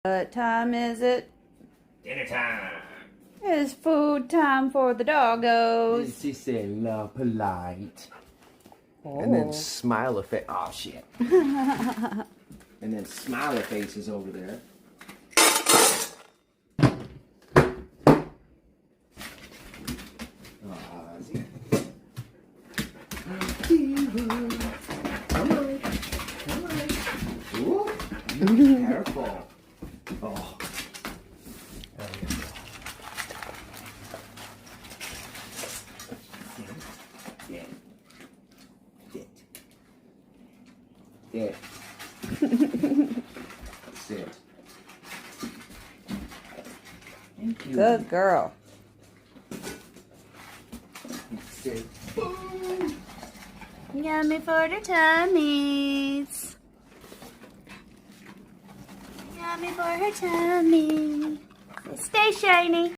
What time is it? Dinner time. It's food time for the doggos. She said, polite. Oh. And then smiley face. Oh, shit. And then smiley face is over there. Oh, see? Come on. Come on. Ooh. Careful. Oh. There you go. Sit. Sit. Thank you. Good girl. Sit. Yummy for the tummies. Yummy for her tummy. Stay shiny.